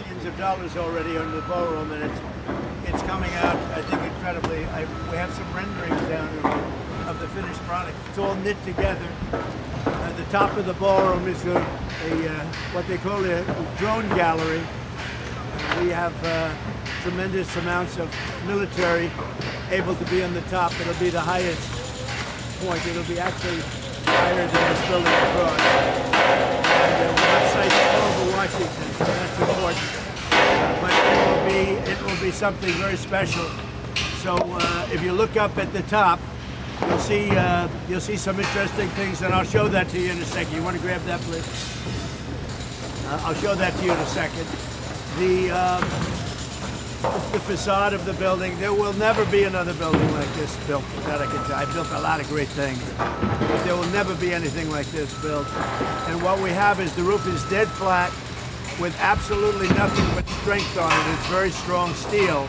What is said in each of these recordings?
millions of dollars already on the ballroom, and it's coming out, I think, incredibly. We have some renderings down of the finished product. It's all knit together. At the top of the ballroom is what they call a drone gallery. We have tremendous amounts of military able to be on the top. It'll be the highest point. It'll be actually higher than this building across. And we have sites all over Washington, so that's important. But it will be something very special. So if you look up at the top, you'll see some interesting things, and I'll show that to you in a second. You want to grab that, please? I'll show that to you in a second. It's the facade of the building. There will never be another building like this built, that I can tell. I built a lot of great things, but there will never be anything like this built. And what we have is the roof is dead flat with absolutely nothing but strength on it. It's very strong steel.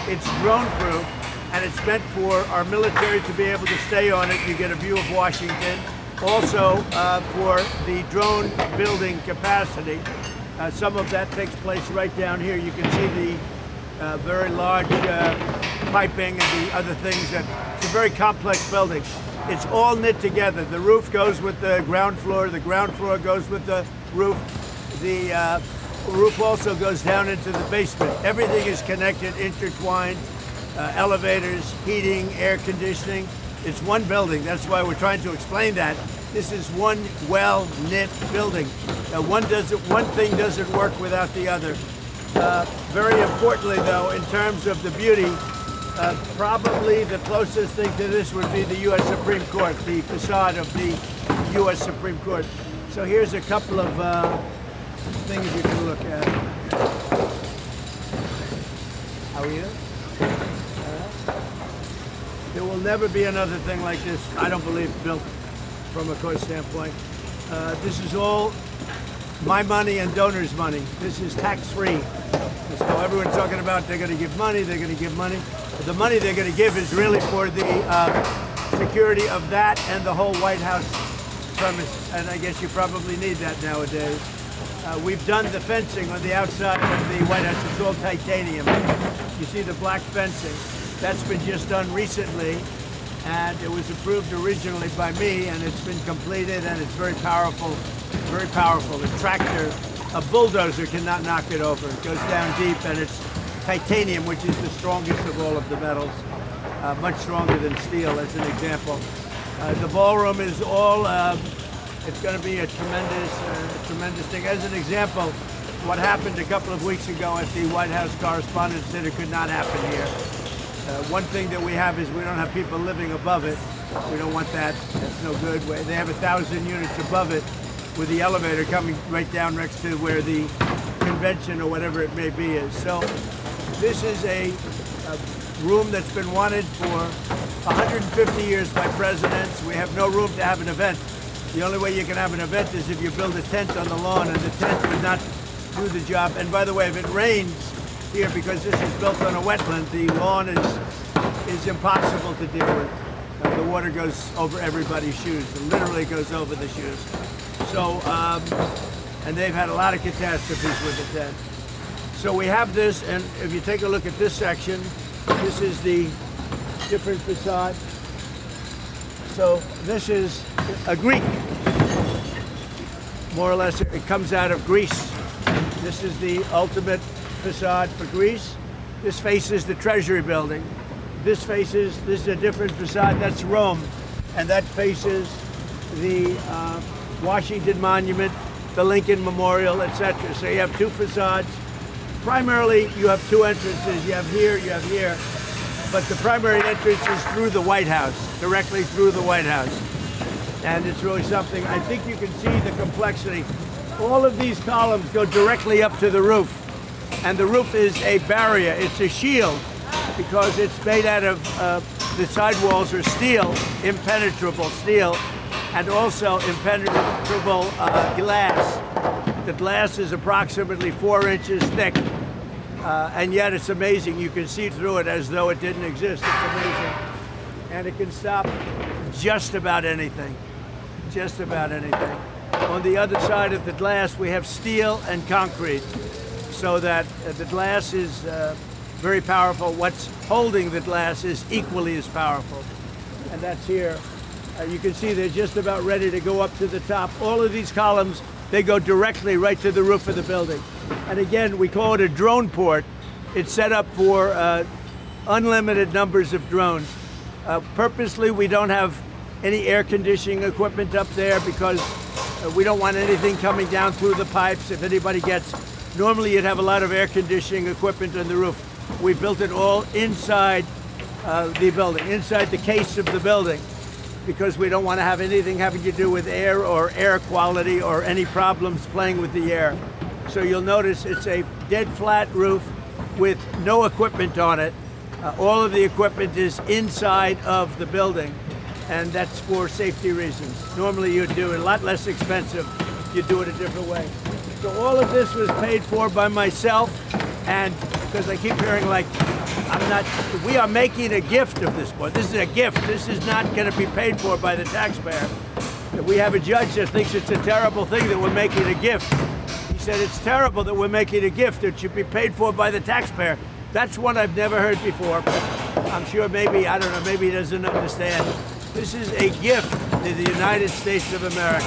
It's drone-proof, and it's meant for our military to be able to stay on it. You get a view of Washington. Also, for the drone building capacity, some of that takes place right down here. You can see the very large piping and the other things. It's a very complex building. It's all knit together. The roof goes with the ground floor. The ground floor goes with the roof. The roof also goes down into the basement. Everything is connected, intertwined. Elevators, heating, air conditioning. It's one building. That's why we're trying to explain that. This is one well-knit building. One thing doesn't work without the other. Very importantly, though, in terms of the beauty, probably the closest thing to this would be the U.S. Supreme Court, the facade of the U.S. Supreme Court. So here's a couple of things you can look at. How are you? There will never be another thing like this, I don't believe, built from a cost standpoint. This is all my money and donors' money. This is tax-free. So everyone's talking about they're going to give money, they're going to give money. The money they're going to give is really for the security of that and the whole White House premise. And I guess you probably need that nowadays. We've done the fencing on the outside of the White House. It's all titanium. You see the black fencing. That's been just done recently, and it was approved originally by me, and it's been completed, and it's very powerful, very powerful. A tractor, a bulldozer cannot knock it over. It goes down deep, and it's titanium, which is the strongest of all of the metals, much stronger than steel, as an example. The ballroom is all, it's going to be a tremendous thing. As an example, what happened a couple of weeks ago at the White House Correspondents' Center could not happen here. One thing that we have is we don't have people living above it. We don't want that. That's no good. They have 1,000 units above it with the elevator coming right down next to where the convention or whatever it may be is. So this is a room that's been wanted for 150 years by presidents. We have no room to have an event. The only way you can have an event is if you build a tent on the lawn, and the tent would not do the job. And by the way, if it rains here, because this is built on a wetland, the lawn is impossible to deal with. The water goes over everybody's shoes. It literally goes over the shoes. So, and they've had a lot of catastrophes with the tent. So we have this, and if you take a look at this section, this is the different facade. So this is a Greek, more or less. It comes out of Greece. This is the ultimate facade for Greece. This faces the Treasury building. This is a different facade. That's Rome, and that faces the Washington Monument, the Lincoln Memorial, etc. So you have two facades. Primarily, you have two entrances. You have here, but the primary entrance is through the White House, directly through the White House. And it's really something. I think you can see the complexity. All of these columns go directly up to the roof. And the roof is a barrier, it's a shield, because it's made out of, the sidewalls are steel, impenetrable steel, and also impenetrable glass. The glass is approximately 4 inches thick, and yet it's amazing. You can see through it as though it didn't exist. It's amazing. And it can stop just about anything, just about anything. On the other side of the glass, we have steel and concrete. so that the glass is very powerful. What's holding the glass is equally as powerful. And that's here. You can see they're just about ready to go up to the top. All of these columns, they go directly right to the roof of the building. And again, we call it a drone port. It's set up for unlimited numbers of drones. Purposely, we don't have any air conditioning equipment up there because we don't want anything coming down through the pipes. If anybody gets, normally you'd have a lot of air conditioning equipment on the roof. We built it all inside the building, inside the case of the building, because we don't want to have anything having to do with air or air quality or any problems playing with the air. So you'll notice it's a dead flat roof with no equipment on it. All of the equipment is inside of the building, and that's for safety reasons. Normally you'd do it a lot less expensive. You'd do it a different way. So all of this was paid for by myself, and because I keep hearing like, we are making a gift of this board. This is a gift. This is not going to be paid for by the taxpayer. We have a judge that thinks it's a terrible thing that we're making a gift. He said it's terrible that we're making a gift. It should be paid for by the taxpayer. That's one I've never heard before, but I'm sure maybe, I don't know, maybe he doesn't understand. This is a gift to the United States of America.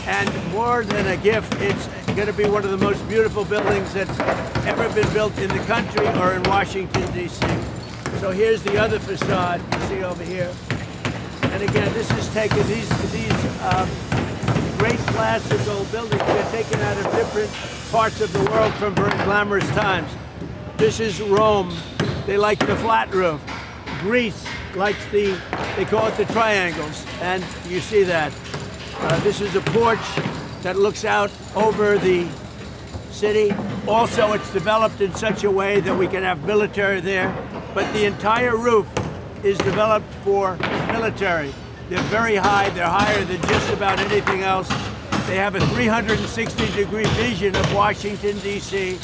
And more than a gift, it's going to be one of the most beautiful buildings that's ever been built in the country or in Washington, D.C. So here's the other facade you see over here. And again, this is taken, these great classical buildings are taken out of different parts of the world from very glamorous times. This is Rome. They like the flat roof. Greece likes they call it the triangles, and you see that. This is a porch that looks out over the city. Also, it's developed in such a way that we can have military there, but the entire roof is developed for military. They're very high. They're higher than just about anything else. They have a 360-degree vision of Washington, D.C.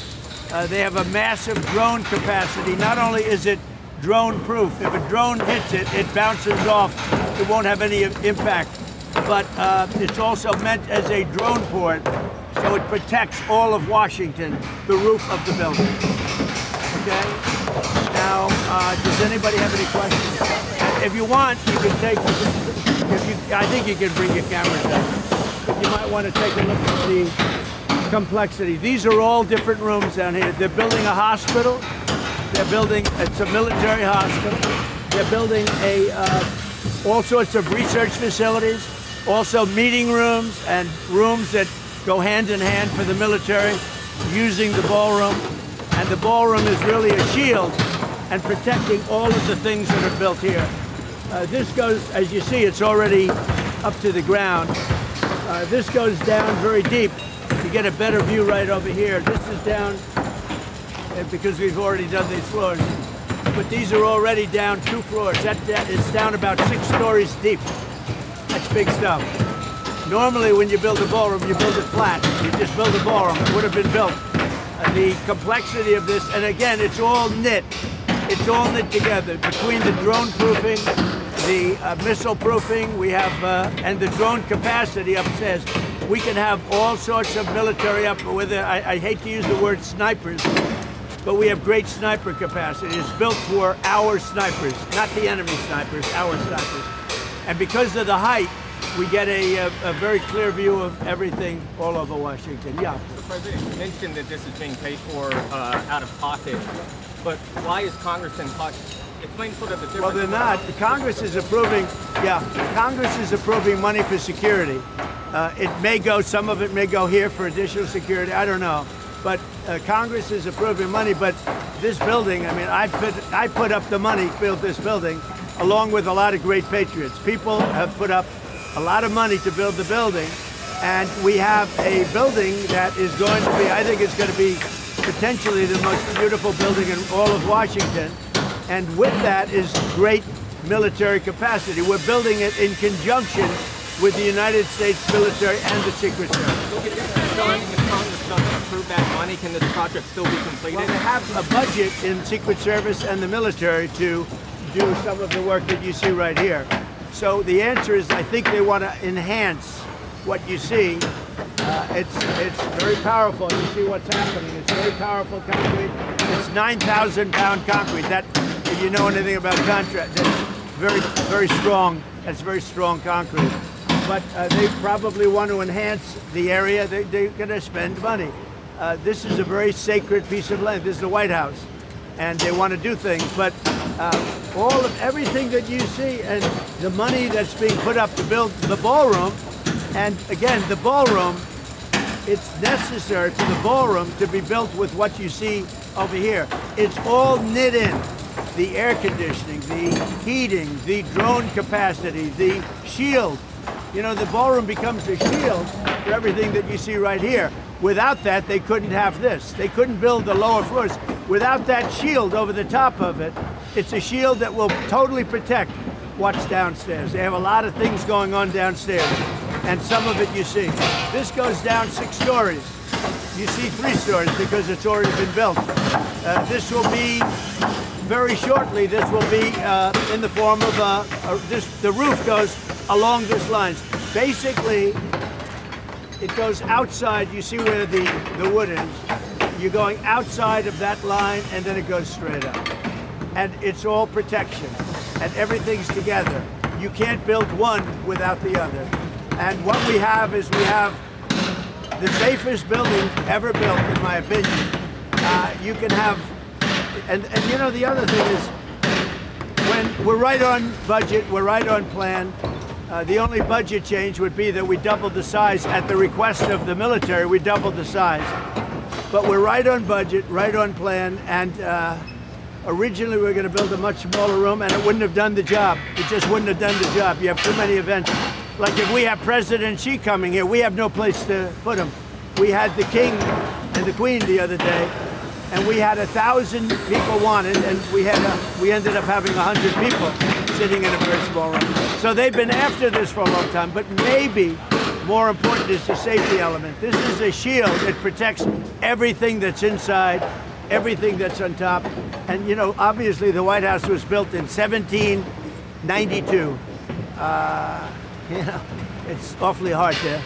They have a massive drone capacity. Not only is it drone-proof, if a drone hits it, it bounces off. It won't have any impact. But it's also meant as a drone port, so it protects all of Washington, the roof of the building. Okay? Now, does anybody have any questions? If you want, you can take, I think you can bring your cameras down. But you might want to take a look at the complexity. These are all different rooms down here. They're building a hospital. They're building, it's a military hospital. They're building all sorts of research facilities, also meeting rooms and rooms that go hand in hand for the military using the ballroom. And the ballroom is really a shield and protecting all of the things that are built here. This goes, as you see, it's already up to the ground. This goes down very deep. You get a better view right over here. This is down because we've already done these floors. But these are already down 2 floors. It's down about 6 stories deep. That's big stuff. Normally when you build a ballroom, you build it flat. You just build a ballroom. It would have been built. The complexity of this, and again, it's all knit. It's all knit together between the drone proofing, the missile proofing, we have, and the drone capacity upstairs. We can have all sorts of military up with it. I hate to use the word snipers, but we have great sniper capacity. It's built for our snipers, not the enemy snipers, our snipers. And because of the height, we get a very clear view of everything all over Washington. Yeah. So President, you mentioned that this is being paid for out of pocket, but why is Congress in pocket? Explain sort of the difference. Well, they're not. Congress is approving, Congress is approving money for security. It may go, some of it may go here for additional security, I don't know. But Congress is approving money, but this building, I mean, I put up the money, built this building, along with a lot of great patriots. People have put up a lot of money to build the building, and we have a building that is going to be, I think it's going to be potentially the most beautiful building in all of Washington. And with that is great military capacity. We're building it in conjunction with the United States military and the Secret Service. So if Congress doesn't approve that money, can this project still be completed? Well, they have a budget in Secret Service and the military to do some of the work that you see right here. So the answer is, I think they want to enhance what you see. It's very powerful. You see what's happening. It's very powerful concrete. It's 9,000-pound concrete. That, if you know anything about contract, that's very strong. That's very strong concrete. But they probably want to enhance the area. They're going to spend money. This is a very sacred piece of land. This is the White House, and they want to do things. But everything that you see and the money that's being put up to build the ballroom, and again, the ballroom, it's necessary for the ballroom to be built with what you see over here. It's all knit in. The air conditioning, the heating, the drone capacity, the shield. You know, the ballroom becomes a shield for everything that you see right here. Without that, they couldn't have this. They couldn't build the lower floors. Without that shield over the top of it, it's a shield that will totally protect what's downstairs. They have a lot of things going on downstairs, and some of it you see. This goes down 6 stories. You see 3 stories because it's already been built. This will be, very shortly, this will be in the form of the roof goes along this lines. Basically, it goes outside. You see where the wood is. You're going outside of that line, and then it goes straight up. And it's all protection, and everything's together. You can't build one without the other. And what we have is we have the safest building ever built, in my opinion. You can have, and you know, the other thing is, when we're right on budget, we're right on plan. The only budget change would be that we doubled the size at the request of the military. We doubled the size, but we're right on budget, right on plan. And originally we were going to build a much smaller room, and it wouldn't have done the job. It just wouldn't have done the job. You have too many events. Like if we have President Xi coming here, we have no place to put him. We had the King and the Queen the other day, and we had 1,000 people wanted, and we ended up having 100 people sitting in a very small room. So they've been after this for a long time, but maybe more important is the safety element. This is a shield. It protects everything that's inside, everything that's on top. And you know, obviously the White House was built in 1792. You know, it's awfully hard to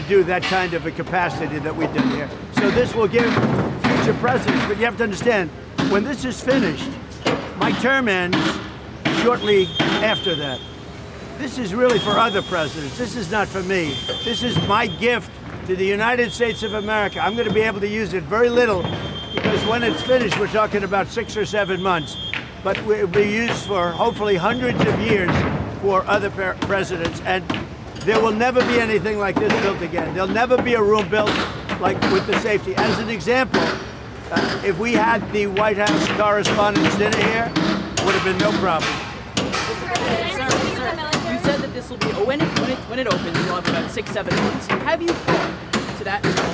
do that kind of a capacity that we did here. So this will give future presidents, but you have to understand, when this is finished, my term ends shortly after that. This is really for other presidents. This is not for me. This is my gift to the United States of America. I'm going to be able to use it very little, because when it's finished, we're talking about 6 or 7 months. But it will be used for hopefully hundreds of years for other presidents, and there will never be anything like this built again. There'll never be a room built like with the safety. As an example, if we had the White House Correspondents' Dinner here, would have been no problem. You said that this will be, when it opens, you'll have about 6-7 months. Have you thought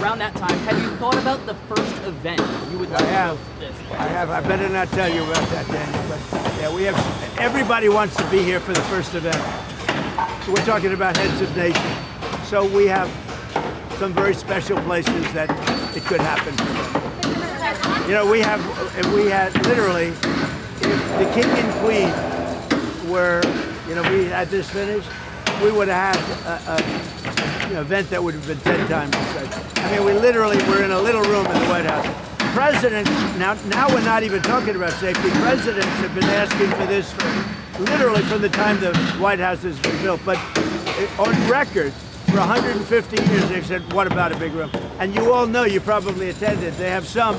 around that time, have you thought about the first event you would like to go to this? I have. I better not tell you about that, Daniel. But yeah, we have. Everybody wants to be here for the first event. We're talking about heads of nation, so we have some very special places that it could happen for them. You know, we had literally, if the King and Queen were, you know, we had this finished, we would have had an event that would have been 10 times the size. I mean, we literally were in a little room in the White House. Presidents, now we're not even talking about safety. Presidents have been asking for this literally from the time the White House has been built. But on record, for 150 years, they've said, what about a big room? And you all know, you probably attended, they have some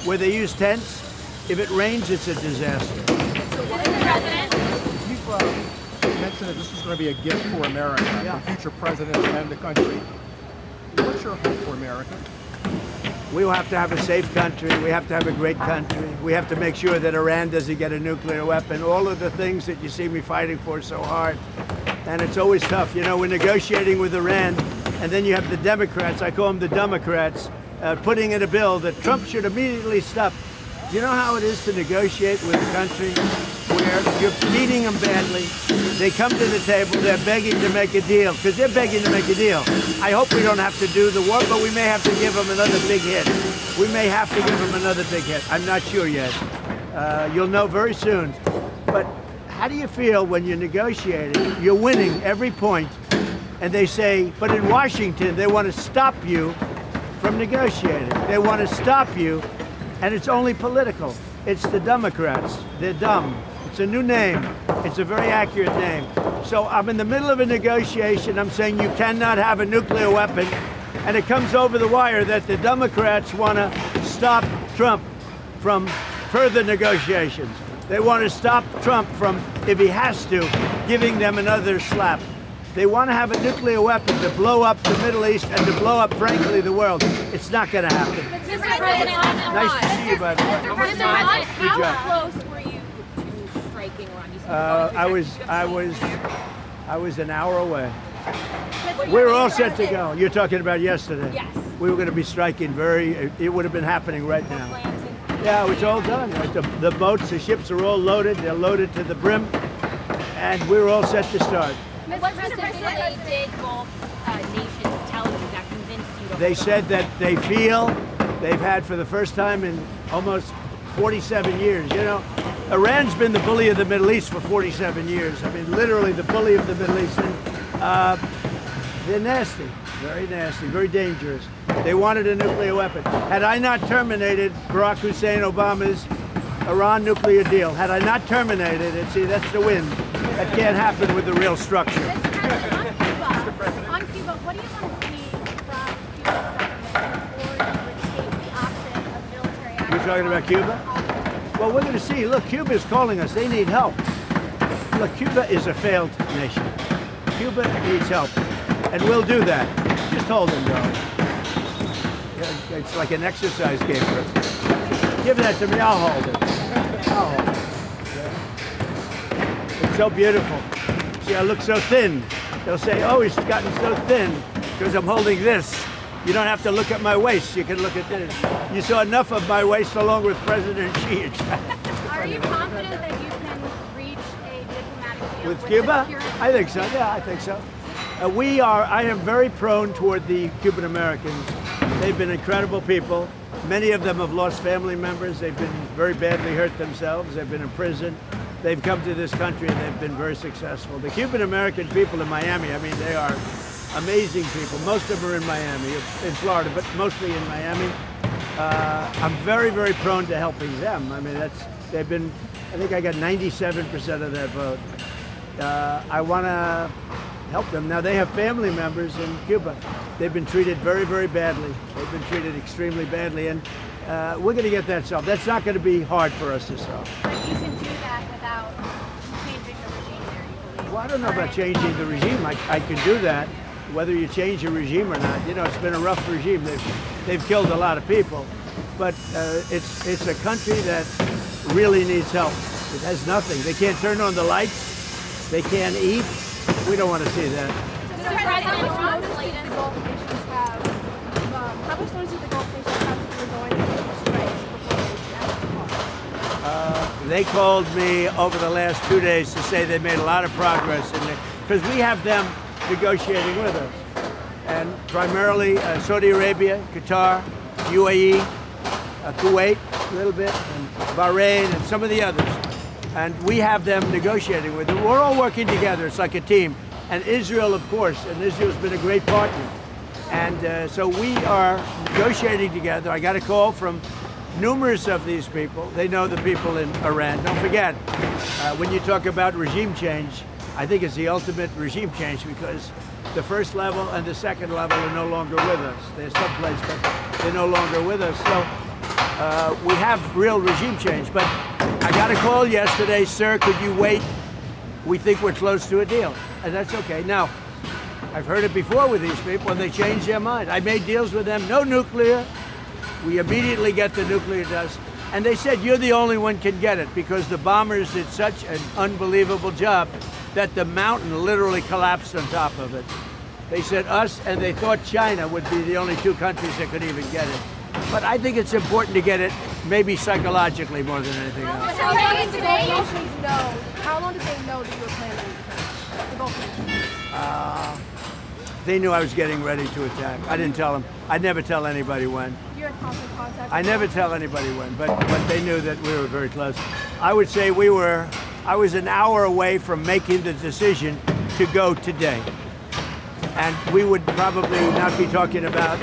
where they use tents. If it rains, it's a disaster. You've mentioned that this is going to be a gift for America, for future presidents and the country. What's your hope for America? We have to have a safe country. We have to have a great country. We have to make sure that Iran doesn't get a nuclear weapon. All of the things that you see me fighting for so hard. And it's always tough. You know, we're negotiating with Iran, and then you have the Democrats, I call them the Democrats, putting in a bill that Trump should immediately stop. You know how it is to negotiate with a country where you're beating them badly? They come to the table, they're begging to make a deal, because they're begging to make a deal. I hope we don't have to do the war, but we may have to give them another big hit. We may have to give them another big hit. I'm not sure yet. You'll know very soon. But how do you feel when you're negotiating? You're winning every point, And they say, but in Washington, they want to stop you from negotiating. They want to stop you, and it's only political. It's the Democrats. They're dumb. It's a new name. It's a very accurate name. So I'm in the middle of a negotiation. I'm saying you cannot have a nuclear weapon, and it comes over the wire that the Democrats want to stop Trump from further negotiations. They want to stop Trump from, if he has to, giving them another slap. They want to have a nuclear weapon to blow up the Middle East and to blow up, frankly, the world. It's not going to happen. Mr. President, Nice to see you, buddy. Mr. President, Good job. how close were you to striking Iran? I was an hour away. We were all set to go. You're talking about yesterday. Yes. We were going to be striking it would have been happening right now. Plans and- Yeah, it's all done. Right? The boats, the ships are all loaded. They're loaded to the brim. And we were all set to start. Mr. President, did both nations tell you that convinced you to They hold said that they feel they've had for the first time in almost 47 years. You know, Iran's been the bully of the Middle East for 47 years. I mean, literally the bully of the Middle East. And, they're nasty, very dangerous. They wanted a nuclear weapon. Had I not terminated Barack Hussein Obama's Iran nuclear deal, had I not terminated it, see, that's the win. That can't happen with the real structure. Mr. President, on Cuba, what do you want to see from Cuba's government before you would take the option of military action? You're talking about Cuba? Well, we're going to see. Look, Cuba is calling us. They need help. Look, Cuba is a failed nation. Cuba needs help, and we'll do that. Just hold him, though. Yeah, it's like an exercise game for him. Give that to me. I'll hold it. I'll hold it. It's so beautiful. See, I look so thin. They'll say, oh, he's gotten so thin because I'm holding this. You don't have to look at my waist. You can look at this. You saw enough of my waist along with President Xi. Are you confident that you can reach a diplomatic deal With the Cuba? security- I think so. Yeah, I think so. I am very prone toward the Cuban Americans. They've been incredible people. Many of them have lost family members. They've been very badly hurt themselves. They've been in prison. They've come to this country and they've been very successful. The Cuban American people in Miami, I mean, they are amazing people. Most of them are in Miami, in Florida, but mostly in Miami. I'm very, very prone to helping them. I mean, I think I got 97% of that vote. I want to help them. Now, they have family members in Cuba. They've been treated very, very badly. They've been treated extremely badly, and we're going to get that solved. That's not going to be hard for us to solve. But you can do that without changing the regime there, you believe? Well, I don't know about changing the regime. I can do that, whether you change the regime or not. You know, it's been a rough regime. They've killed a lot of people, but it's a country that really needs help. It has nothing. They can't turn on the lights. They can't eat. We don't want to see that. Mr. President, how much notice did the Gulf nations have? How much notice did the Gulf nations have that they were going to make strikes before they actually They called me over the last 2 days to say they made a lot of progress in it because we have them negotiating with us, and primarily Saudi Arabia, Qatar, UAE, Kuwait, a little bit, and Bahrain, and some of the others. And we have them negotiating with them. We're all working together. It's like a team. And Israel, of course, and Israel's been a great partner. And so we are negotiating together. I got a call from numerous of these people. They know the people in Iran. Don't forget, when you talk about regime change, I think it's the ultimate regime change because the first level and the second level are no longer with us. They're someplace, but they're no longer with us. So we have real regime change. But I got a call yesterday, sir, could you wait? We think we're close to a deal. And that's okay. Now, I've heard it before with these people, and they change their mind. I made deals with them, no nuclear. We immediately get the nuclear dust. And they said, you're the only one can get it because the bombers did such an unbelievable job that the mountain literally collapsed on top of it. They said us, and they thought China would be the only two countries that could even get it. But I think it's important to get it, maybe psychologically more than anything else. How long did the Gulf nations know? How long did they know that you were planning to attack? The Gulf nations. They knew I was getting ready to attack. I didn't tell them. I never tell anybody when. You're in constant contact. I never tell anybody when, but they knew that we were very close. I would say I was an hour away from making the decision to go today. And we would probably not be talking about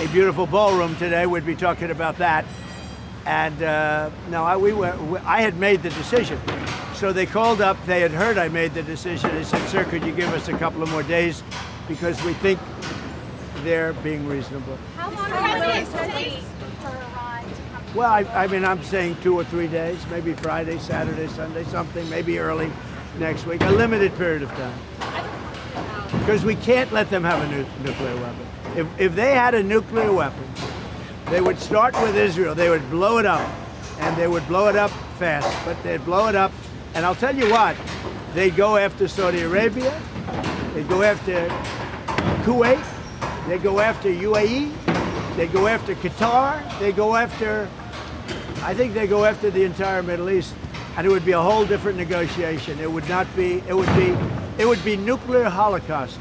a beautiful ballroom today. We'd be talking about that. And no, I had made the decision. So they called up, they had heard I made the decision. They said, sir, could you give us a couple of more days? Because we think they're being reasonable. How long does it take for Iran to come? Well, I mean, I'm saying 2 or 3 days, maybe Friday, Saturday, Sunday, something, maybe early next week, a limited period of time. Because we can't let them have a nuclear weapon. If they had a nuclear weapon, they would start with Israel. They would blow it up, and they would blow it up fast, but they'd blow it up. And I'll tell you what, they'd go after Saudi Arabia, they'd go after Kuwait, they'd go after UAE, they'd go after Qatar, they'd go after, I think they go after the entire Middle East, and it would be a whole different negotiation. It would not be, it would be nuclear holocaust.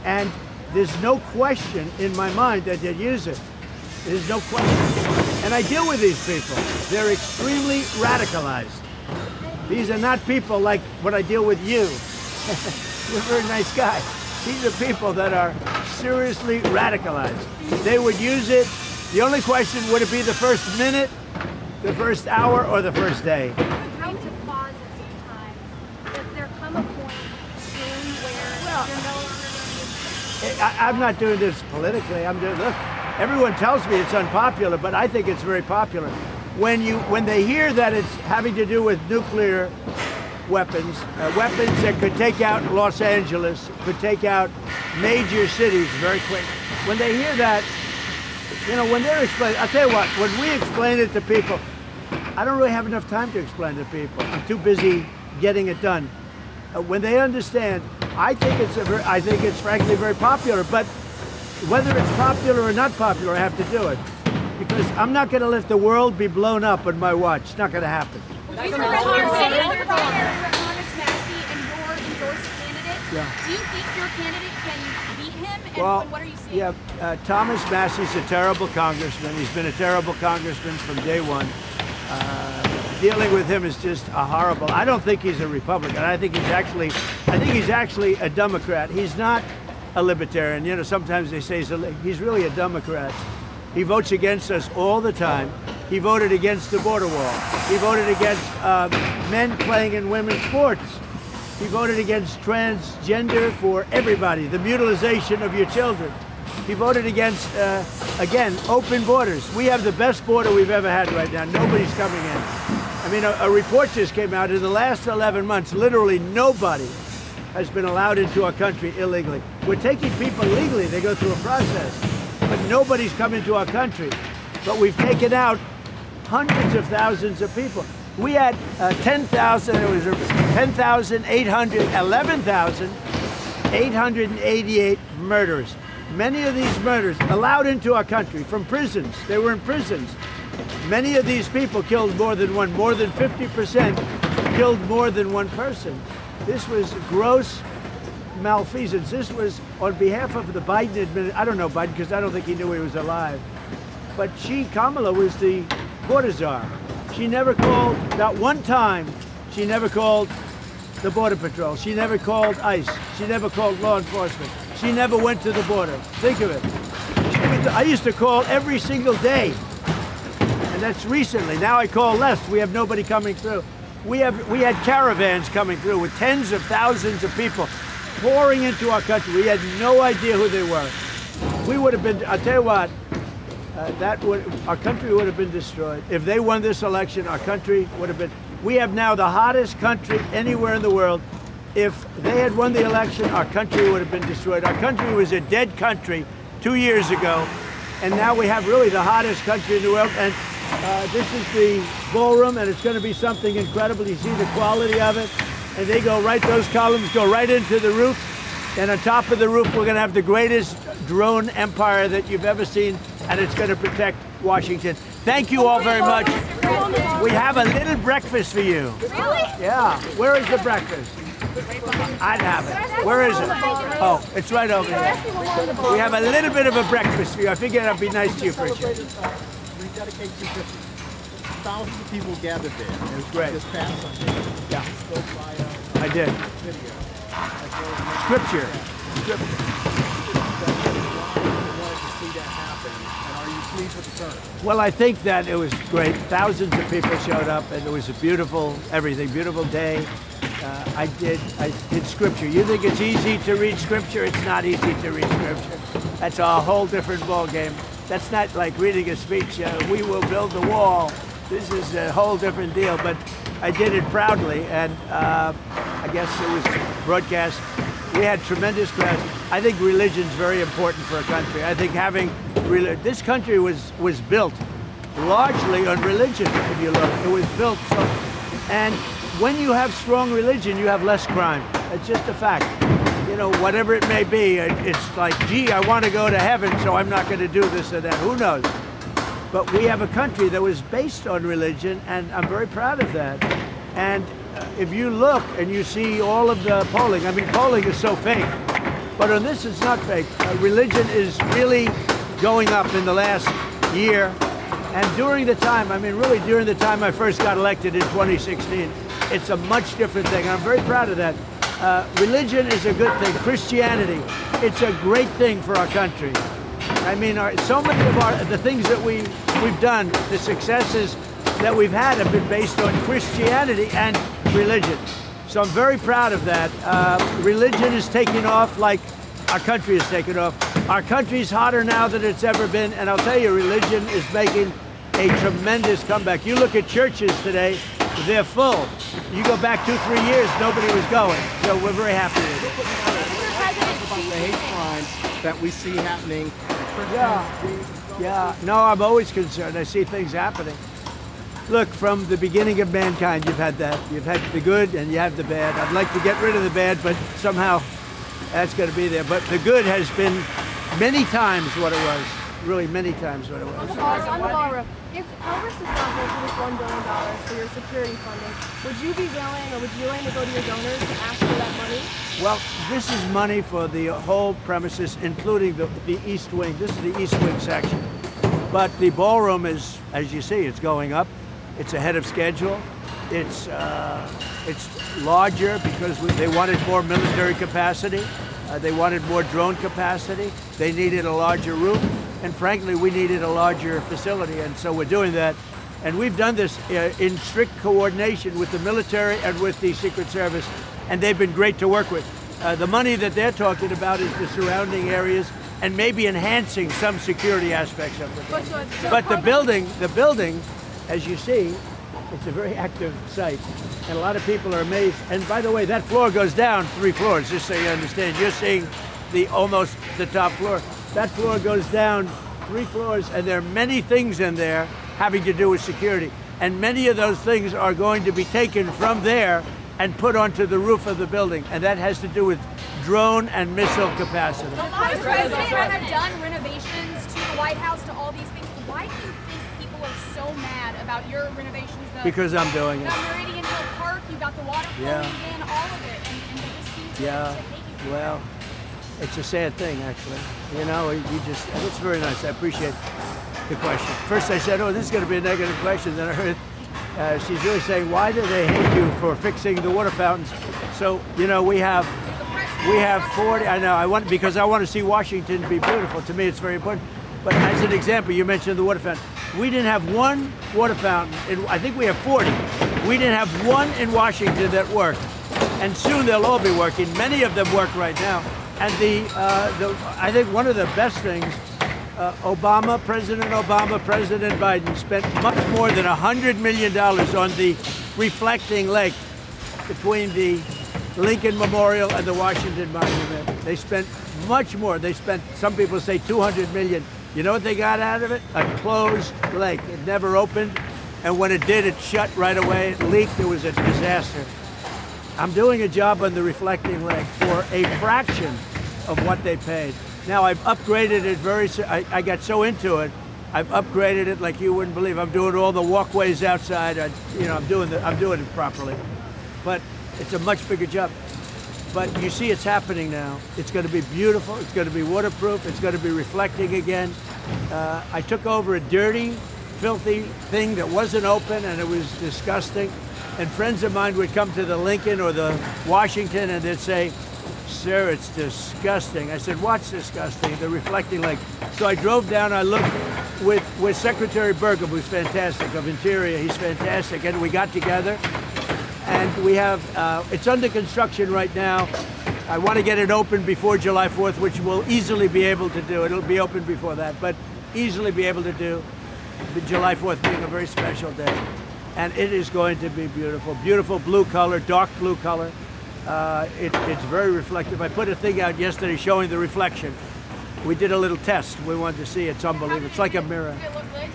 And there's no question in my mind that they'd use it. There's no question. And I deal with these people. They're extremely radicalized. These are not people like what I deal with you. You're a very nice guy. These are people that are seriously radicalized. They would use it. The only question, would it be the first minute, the first hour, or the first day? Come to pause at some time. Does there come a point soon where you're no longer going to be? I'm not doing this politically. I'm doing, look, everyone tells me it's unpopular, but I think it's very popular. When they hear that it's having to do with nuclear weapons, weapons that could take out Los Angeles, could take out major cities very quick. When they hear that, you know, when they're explaining, I'll tell you what, when we explain it to people, I don't really have enough time to explain to people. I'm too busy getting it done. When they understand, I think it's frankly very popular, but whether it's popular or not popular, I have to do it. Because I'm not going to let the world be blown up on my watch. It's not going to happen. Honest Massey and your endorsed candidate. Yeah. Do you think your candidate can beat him? And Well, what are you seeing? yeah, Thomas Massey's a terrible congressman. He's been a terrible congressman from day one. Dealing with him is just a horrible. I don't think he's a Republican. I think he's actually a Democrat. He's not a libertarian. You know, sometimes they say he's really a Democrat. He votes against us all the time. He voted against the border wall. He voted against men playing in women's sports. He voted against transgender for everybody, the mutilization of your children. He voted against, again, open borders. We have the best border we've ever had right now. Nobody's coming in. I mean, a report just came out. In the last 11 months, literally nobody has been allowed into our country illegally. We're taking people legally. They go through a process. But nobody's come into our country. But we've taken out hundreds of thousands of people. We had 11,888 murders. Many of these murders allowed into our country from prisons. They were in prisons. Many of these people killed more than one. More than 50% killed more than one person. This was gross malfeasance. This was on behalf of the Biden administration. I don't know Biden because I don't think he knew he was alive. But Kamala was the border czar. She never called, not one time, she never called the Border Patrol. She never called ICE. She never called law enforcement. She never went to the border. Think of it. I used to call every single day. And that's recently. Now I call less. We have nobody coming through. We had caravans coming through with tens of thousands of people pouring into our country. We had no idea who they were. We would have been, I'll tell you what, our country would have been destroyed. If they won this election, our country would have been, we have now the hottest country anywhere in the world. If they had won the election, our country would have been destroyed. Our country was a dead country 2 years ago, and now we have really the hottest country in the world. And this is the ballroom, and it's going to be something incredible. You see the quality of it, and they go right, those columns go right into the roof, and on top of the roof, we're going to have the greatest drone empire that you've ever seen, and it's going to protect Washington. Thank you all very much. We have a little breakfast for you. Really? Yeah. Where is the breakfast? I'd have it. Where is it? Oh, it's right over here. We have a little bit of a breakfast for you. I figured I'd be nice to you for a change. We dedicate to thousands of people gathered there. It was great. This past Sunday. Yeah. Spoke by I did. video. Scripture. scripture. Are you pleased with the turn? Well, I think that it was great. Thousands of people showed up, and it was a beautiful everything, beautiful day. I did scripture. You think it's easy to read scripture? It's not easy to read scripture. That's a whole different ball game. That's not like reading a speech. We will build the wall. This is a whole different deal. But I did it proudly, and I guess it was broadcast. We had tremendous crowds. I think religion's very important for a country. I think having this country was built largely on religion. If you look, it was built so. And when you have strong religion, you have less crime. It's just a fact. You know, whatever it may be, it's like, gee, I want to go to heaven, so I'm not going to do this or that. Who knows? But we have a country that was based on religion, and I'm very proud of that. And if you look and you see all of the polling, I mean, polling is so fake, but on this it's not fake. Religion is really going up in the last year. And during the time, I mean, really during the time I first got elected in 2016, it's a much different thing. I'm very proud of that. Religion is a good thing. Christianity, it's a great thing for our country. I mean, so many of the things that we've done, the successes that we've had have been based on Christianity and religion. So I'm very proud of that. Religion is taking off like our country is taking off. Our country's hotter now than it's ever been, and I'll tell you, religion is making a tremendous comeback. You look at churches today, they're full. You go back 2-3 years, nobody was going. So we're very happy with it. The hate crimes that we see happening. Yeah. No, I'm always concerned. I see things happening. Look, from the beginning of mankind, you've had that. You've had the good and you have the bad. I'd like to get rid of the bad, but somehow that's going to be there. But the good has been many times what it was. Really many times what it was. On the ballroom, if Congress does not vote for this $1 billion for your security funding, would you be willing, or would you willing to go to your donors and ask for that money? Well, this is money for the whole premises, including the East Wing. This is the East Wing section. But the ballroom is, as you see, it's going up. It's ahead of schedule. It's larger because they wanted more military capacity. They wanted more drone capacity. They needed a larger roof. And frankly, we needed a larger facility. And so we're doing that. And we've done this in strict coordination with the military and with the Secret Service. And they've been great to work with. The money that they're talking about is the surrounding areas and maybe enhancing some security aspects of it. But the building, as you see, it's a very active site. And a lot of people are amazed. And by the way, that floor goes down 3 floors, just so you understand. You're seeing almost the top floor. That floor goes down 3 floors, and there are many things in there having to do with security. And many of those things are going to be taken from there and put onto the roof of the building. And that has to do with drone and missile capacity. A lot of presidents have done renovations to the White House, to all these things. Why do you think people are so mad about your renovations? Because I'm doing it. Meridian Hill Park, you got the water flowing in, all of it, and they just seem to hate you. Well, it's a sad thing, actually. You know, it's very nice. I appreciate the question. First I said, oh, this is going to be a negative question. Then I heard she's really saying, why do they hate you for fixing the water fountains? So, you know, we have 40, I know, because I want to see Washington be beautiful. To me, it's very important. But as an example, you mentioned the water fountain. We didn't have one water fountain, I think we have 40. We didn't have one in Washington that worked. And soon they'll all be working. Many of them work right now. And I think one of the best things, President Obama, President Biden spent much more than $100 million on the reflecting lake between the Lincoln Memorial and the Washington Monument. They spent much more. They spent, some people say, $200 million. You know what they got out of it? A closed lake. It never opened. And when it did, it shut right away. It leaked. It was a disaster. I'm doing a job on the reflecting lake for a fraction of what they paid. Now I've upgraded it I got so into it, I've upgraded it like you wouldn't believe. I'm doing all the walkways outside. I'm doing it properly. But it's a much bigger job. But you see it's happening now. It's going to be beautiful. It's going to be waterproof. It's going to be reflecting again. I took over a dirty, filthy thing that wasn't open, and it was disgusting. And friends of mine would come to the Lincoln or the Washington and they'd say, Sir, it's disgusting. I said, what's disgusting? The reflecting light. So I drove down, I looked with Secretary Burgum, who's fantastic, of Interior, he's fantastic, and we got together, and we have, it's under construction right now. I want to get it open before July 4th, which we'll easily be able to do. It'll be open before that, but easily be able to do, the July 4th being a very special day. And it is going to be beautiful. Beautiful blue color, dark blue color. It's very reflective. I put a thing out yesterday showing the reflection. We did a little test. We wanted to see. It's unbelievable. It's like a mirror.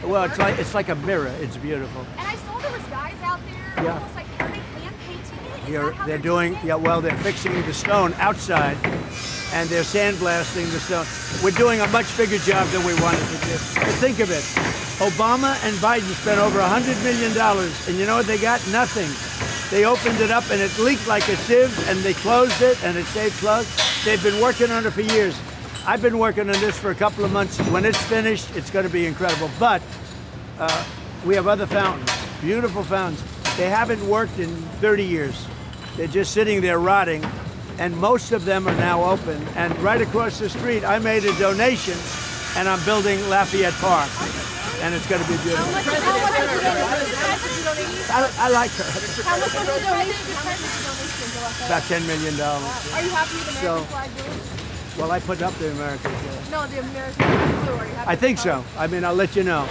Well, it's like a mirror. It's beautiful. And I saw there was guys out there, Yeah. almost like, are they hand painting it? Is Here, that how they're doing, doing it? yeah, well, they're fixing the stone outside, and they're sandblasting the stone. We're doing a much bigger job than we wanted to do. But think of it. Obama and Biden spent over $100 million, and you know what they got? Nothing. They opened it up, and it leaked like a sieve, and they closed it, and it stayed closed. They've been working on it for years. I've been working on this for a couple of months. When it's finished, it's going to be incredible. But we have other fountains, beautiful fountains. They haven't worked in 30 years. They're just sitting there rotting, and most of them are now open. And right across the street, I made a donation, and I'm building Lafayette Park, and it's going to be beautiful. I like her. How much was the donation? About $10 million. Are you happy with the American flag blue? Well, I put up the American flag. No, the American flag blue. Are you happy I think with so. I mean, I'll let you know.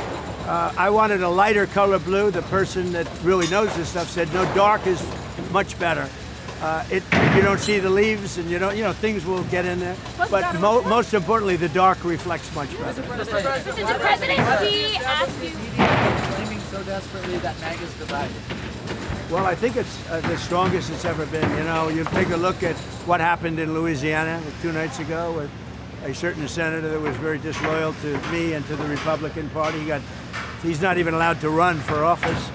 I wanted a lighter color blue. The person that really knows this stuff said, no, dark is much better. You don't see the leaves, and you know, things will get in there. But most importantly, the dark reflects much better. Mr. President, we ask you. Claiming so desperately that MAGA's divided. Well, I think it's the strongest it's ever been. You know, you take a look at what happened in Louisiana 2 nights ago with a certain senator that was very disloyal to me and to the Republican Party. He's not even allowed to run for office.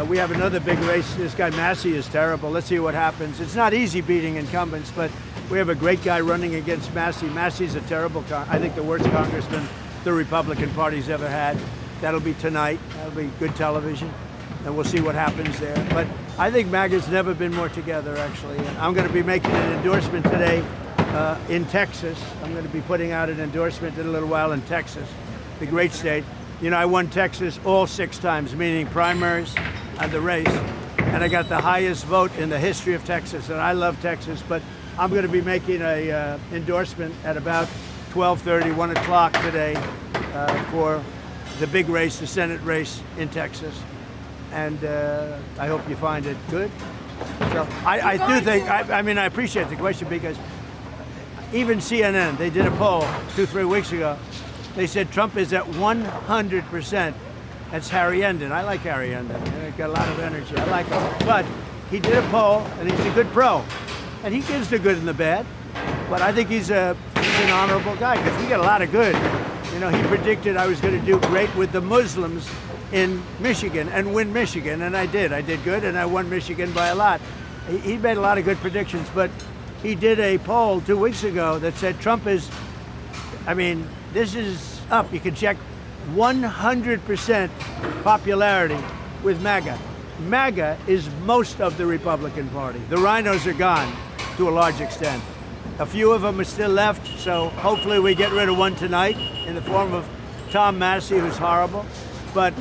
We have another big race. This guy Massey is terrible. Let's see what happens. It's not easy beating incumbents, but we have a great guy running against Massey. Massey's a terrible, I think the worst congressman the Republican Party's ever had. That'll be tonight. That'll be good television, and we'll see what happens there. But I think MAGA's never been more together, actually. And I'm going to be making an endorsement today in Texas. I'm going to be putting out an endorsement in a little while in Texas, the great state. You know, I won Texas all 6 times, meaning primaries and the race, and I got the highest vote in the history of Texas, and I love Texas, but I'm going to be making a endorsement at about 12:30, 1 o'clock today for the big race, the Senate race in Texas, and I hope you find it good. So I do think, I mean, I appreciate the question, because even CNN, they did a poll 2-3 weeks ago. They said Trump is at 100%. That's Harry Endon. I like Harry Endon. He's got a lot of energy. I like him. But he did a poll, and he's a good pro. And he gives the good and the bad. But I think he's an honorable guy, because we get a lot of good. You know, he predicted I was going to do great with the Muslims in Michigan and win Michigan, and I did. I did good, and I won Michigan by a lot. He made a lot of good predictions, but he did a poll 2 weeks ago that said Trump is, I mean, this is up. You can check 100% popularity with MAGA. MAGA is most of the Republican Party. The rhinos are gone to a large extent. A few of them are still left, so hopefully we get rid of one tonight in the form of Tom Massey, who's horrible. But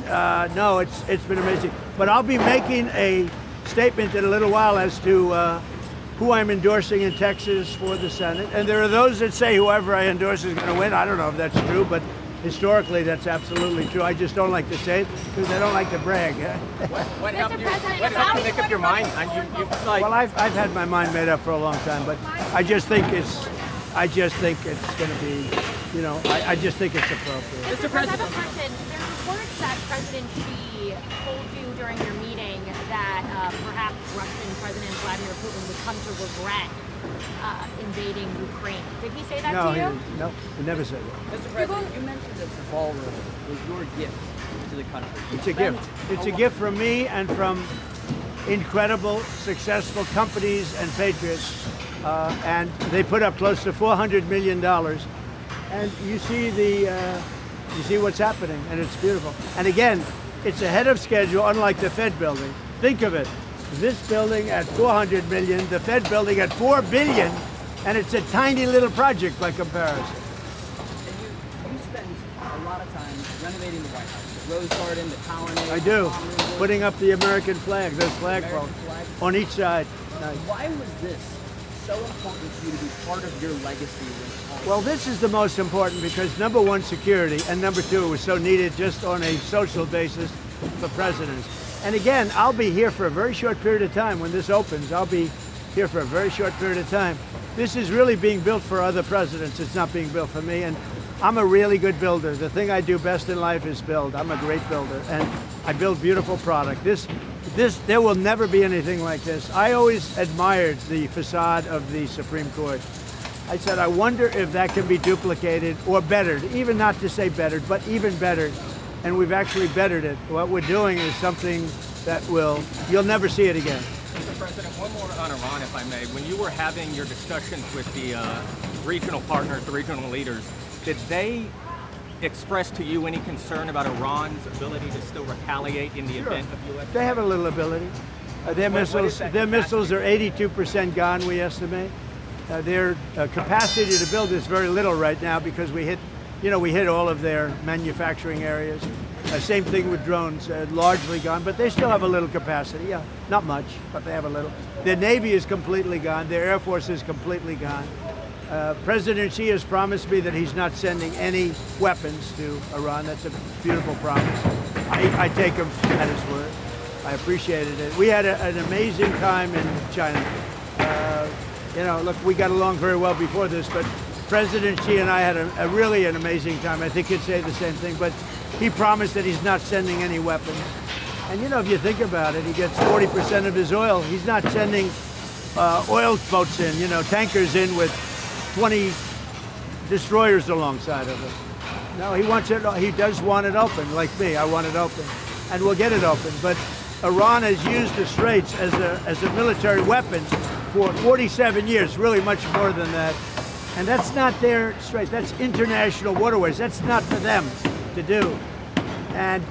no, it's been amazing. But I'll be making a statement in a little while as to who I'm endorsing in Texas for the Senate. And there are those that say whoever I endorse is going to win. I don't know if that's true, but historically that's absolutely true. I just don't like to say it because I don't like to brag. What helped you? President, What helped you make up your mind? Like, Well, I've had my mind made up for a long time, but I just think it's going to be, you know, I just think it's appropriate. Mr. President, I have a question. There's reports that President Xi told you during your meeting that perhaps Russian President Vladimir Putin would come to regret invading Ukraine. Did he say that No, to he you? didn't. No, he never said that. Mr. President, you mentioned that the ballroom was your gift to the country. It's a gift. It's a gift from me and from incredible, successful companies and patriots. And they put up close to $400 million. And you see what's happening, and it's beautiful. And again, it's ahead of schedule, unlike the Fed building. Think of it. This building at $400 million, the Fed building at $4 billion, And it's a tiny little project by comparison. And you spend a lot of time renovating the White House, the Rose Garden, the colonnade. I do, Ballroom. putting up the American flag, those flagpoles on each side. Nice. Why was this so important to you to be part of your legacy? Well, this is the most important because number one, security, and number two, it was so needed just on a social basis for presidents. And again, I'll be here for a very short period of time. When this opens, I'll be here for a very short period of time. This is really being built for other presidents. It's not being built for me. And I'm a really good builder. The thing I do best in life is build. I'm a great builder, and I build beautiful product. There will never be anything like this. I always admired the facade of the Supreme Court. I said, I wonder if that can be duplicated or bettered, even not to say bettered, but even bettered. And we've actually bettered it. What we're doing is something that you'll never see it again. Mr. President, one more on Iran, if I may. When you were having your discussions with the regional partners, the regional leaders, did they express to you any concern about Iran's ability to still retaliate in the event of U.S.? They have a little ability. Their missiles are 82% gone, we estimate. Their capacity to build is very little right now because we hit all of their manufacturing areas. Same thing with drones, largely gone, but they still have a little capacity. Yeah, not much, but they have a little. Their Navy is completely gone. Their Air Force is completely gone. President Xi has promised me that he's not sending any weapons to Iran. That's a beautiful promise. I take him at his word. I appreciated it. We had an amazing time in China. Look, we got along very well before this, but President Xi and I had really an amazing time. I think he'd say the same thing, but he promised that he's not sending any weapons. And if you think about it, he gets 40% of his oil. He's not sending oil boats in, tankers in with 20 destroyers alongside of it. No, he wants it. He does want it open, like me. I want it open, and we'll get it open. But Iran has used the Straits as a military weapon for 47 years, really much more than that. And that's not their Straits. That's international waterways. That's not for them to do. And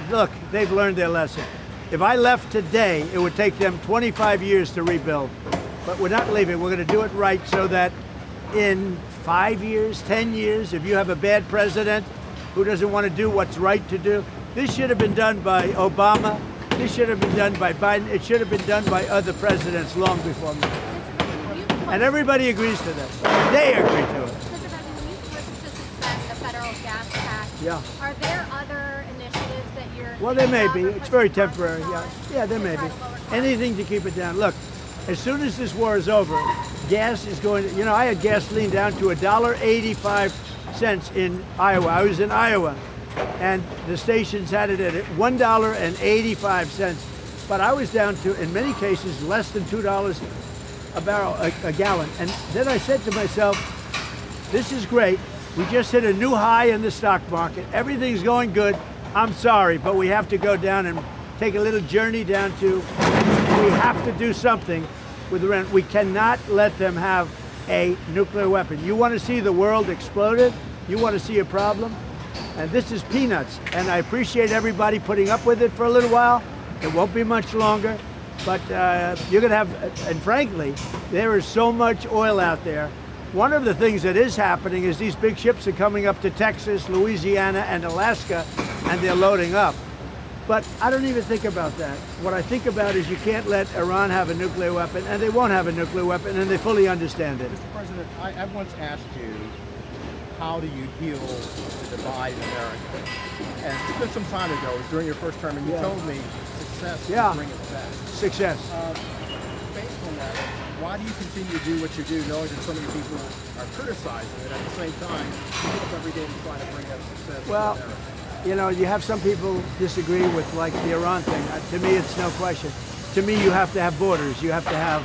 look, they've learned their lesson. If I left today, it would take them 25 years to rebuild. But we're not leaving. We're going to do it right so that in 5 years, 10 years, if you have a bad president who doesn't want to do what's right to do, this should have been done by Obama. This should have been done by Biden. It should have been done by other presidents long before me. And everybody agrees to that. They agree to it. Mr. President, when you push to suspend the federal gas tax, are there other initiatives that you're... Well, there may be. It's very temporary. Yeah, there may be. Anything to keep it down. Look, as soon as this war is over, gas is going to... I had gasoline down to $1.85 in Iowa. I was in Iowa, and the stations had it at $1.85. But I was down to, in many cases, less than $2 a barrel, a gallon. And then I said to myself, this is great. We just hit a new high in the stock market. Everything's going good. I'm sorry, but we have to go down and take a little journey down to, we have to do something with Iran. We cannot let them have a nuclear weapon. You want to see the world exploded? You want to see a problem? And this is peanuts. And I appreciate everybody putting up with it for a little while. It won't be much longer. But you're going to have, and frankly, there is so much oil out there. One of the things that is happening is these big ships are coming up to Texas, Louisiana, and Alaska, and they're loading up. But I don't even think about that. What I think about is you can't let Iran have a nuclear weapon, and they won't have a nuclear weapon, and they fully understand it. Mr. President, I once asked you, how do you heal the divide in America? And it's been some time ago, it was during your first term, and you told me success will bring us back. Success. Based on that, why do you continue to do what you do, knowing that so many people are criticizing it, at the same time, you get up every day to try to bring that success to America? You have some people disagree with, like, the Iran thing. To me, it's no question. To me, you have to have borders. You have to have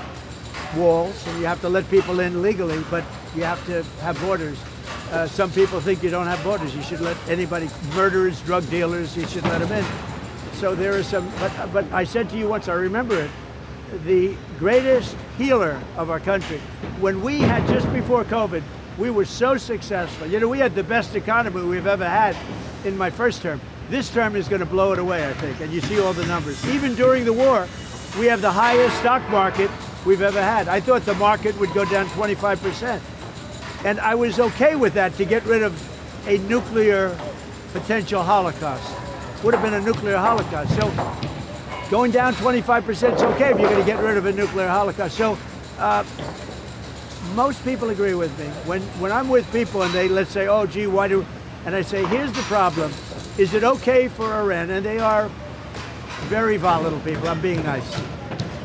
walls, and you have to let people in legally, but you have to have borders. Some people think you don't have borders. You should let anybody, murderers, drug dealers, you should let them in. So there is some, but I said to you once, I remember it, the greatest healer of our country, when we had, just before COVID, we were so successful. We had the best economy we've ever had in my first term. This term is going to blow it away, I think, and you see all the numbers. Even during the war, we have the highest stock market we've ever had. I thought the market would go down 25%. And I was okay with that to get rid of a nuclear potential holocaust. Would have been a nuclear holocaust. So going down 25% is okay if you're going to get rid of a nuclear holocaust. So most people agree with me. When I'm with people and they, let's say, oh, gee, why do, and I say, here's the problem. Is it okay for Iran, and they are very volatile people, I'm being nice.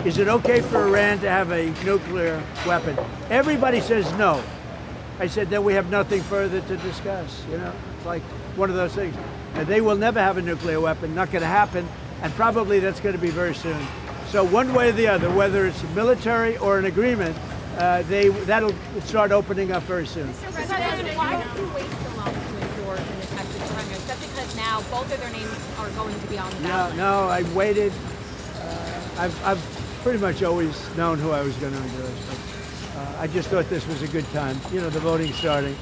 Is it okay for Iran to have a nuclear weapon? Everybody says no. I said, then we have nothing further to discuss, you know? It's like one of those things. And they will never have a nuclear weapon, not gonna happen, and probably that's gonna be very soon. So one way or the other, whether it's military or an agreement, that'll start opening up very soon. Mr. President, why did you wait so long to endorse in the Texas primary? Except because now both of their names are going to be on the ballot. No, I waited. I've pretty much always known who I was going to endorse. But, I just thought this was a good time. You know, the voting's starting,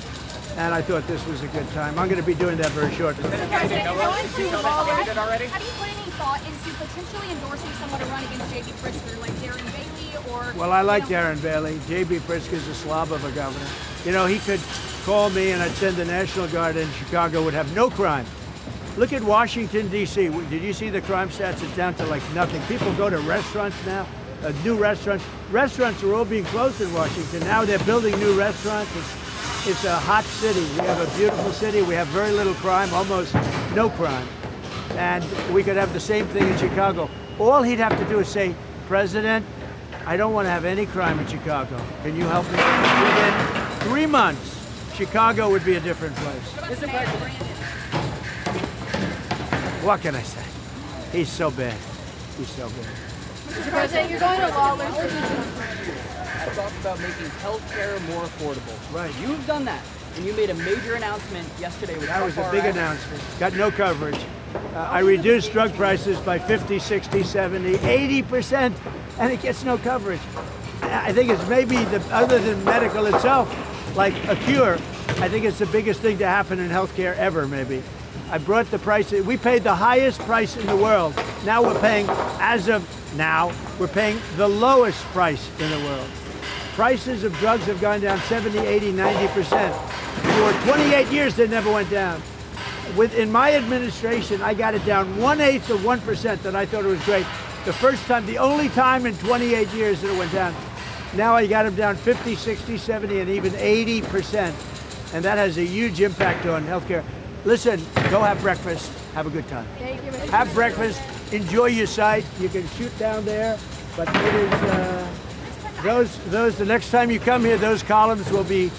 and I thought this was a good time. I'm going to be doing that very shortly. Mr. President, you're going to Nominated already? Have you put any thought into potentially endorsing someone to run against J.B. Pritzker, like Darren Bailey or? Well, I like Darren Bailey. J.B. Pritzker's a slob of a governor. You know, he could call me and I'd send the National Guard in. Chicago would have no crime. Look at Washington, D.C. Did you see the crime stats? It's down to like nothing. People go to restaurants now, new restaurants. Restaurants are all being closed in Washington. Now they're building new restaurants. It's a hot city. We have a beautiful city. We have very little crime, almost no crime. And we could have the same thing in Chicago. All he'd have to do is say, President, I don't want to have any crime in Chicago. Can you help me? Within 3 months, Chicago would be a different place. Mr. President, What can I say? He's so bad. He's so bad. Mr. President, you're going to Lawler. talk about making healthcare more affordable. Right. You've done that, and you made a major announcement yesterday with That was a Far big Right. announcement. Got no coverage. I reduced drug prices by 50, 60, 70, 80%, and it gets no coverage. I think it's maybe, other than medical itself, like a cure, I think it's the biggest thing to happen in healthcare ever, maybe. I brought the price, we paid the highest price in the world. Now we're paying, as of now, we're paying the lowest price in the world. Prices of drugs have gone down 70, 80, 90%. For 28 years, they never went down. In my administration, I got it down 1/8 of 1%, and I thought it was great. The first time, the only time in 28 years that it went down. Now I got them down 50, 60, 70, and even 80%. And that has a huge impact on healthcare. Listen, go have breakfast. Have a good time. Thank you, Mr. Have breakfast. Enjoy your site. You can shoot down there, but it is the next time you come here, those columns will be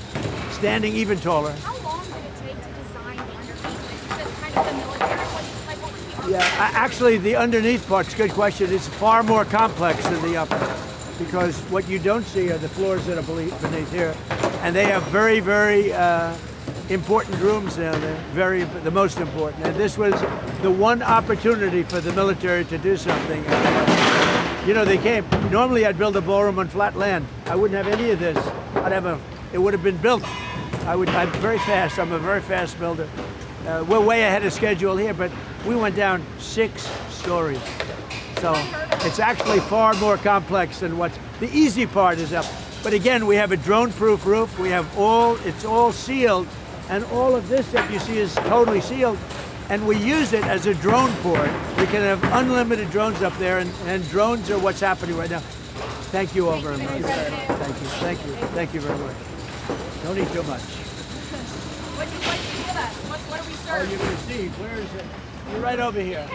standing even taller. How long did it take to design the underneath? You said kind of the military. What was the Yeah, actually, the underneath part's a good question. It's far more complex than the upper, because what you don't see are the floors that are beneath here, and they have very, very important rooms down there. The most important. And this was the one opportunity for the military to do something. You know, they came. Normally, I'd build a ballroom on flat land. I wouldn't have any of this. It would have been built. I'm very fast. I'm a very fast builder. We're way ahead of schedule here, but we went down 6 stories. So it's actually far more complex than the easy part is up. But again, we have a drone-proof roof. It's all sealed, and all of this that you see is totally sealed. And we use it as a drone port. We can have unlimited drones up there, and drones are what's happening right now. Thank you all very much. Thank you very much. Don't eat too much. What do you give us? What do we Oh, serve? you're gonna see. Where is it? You're right over here.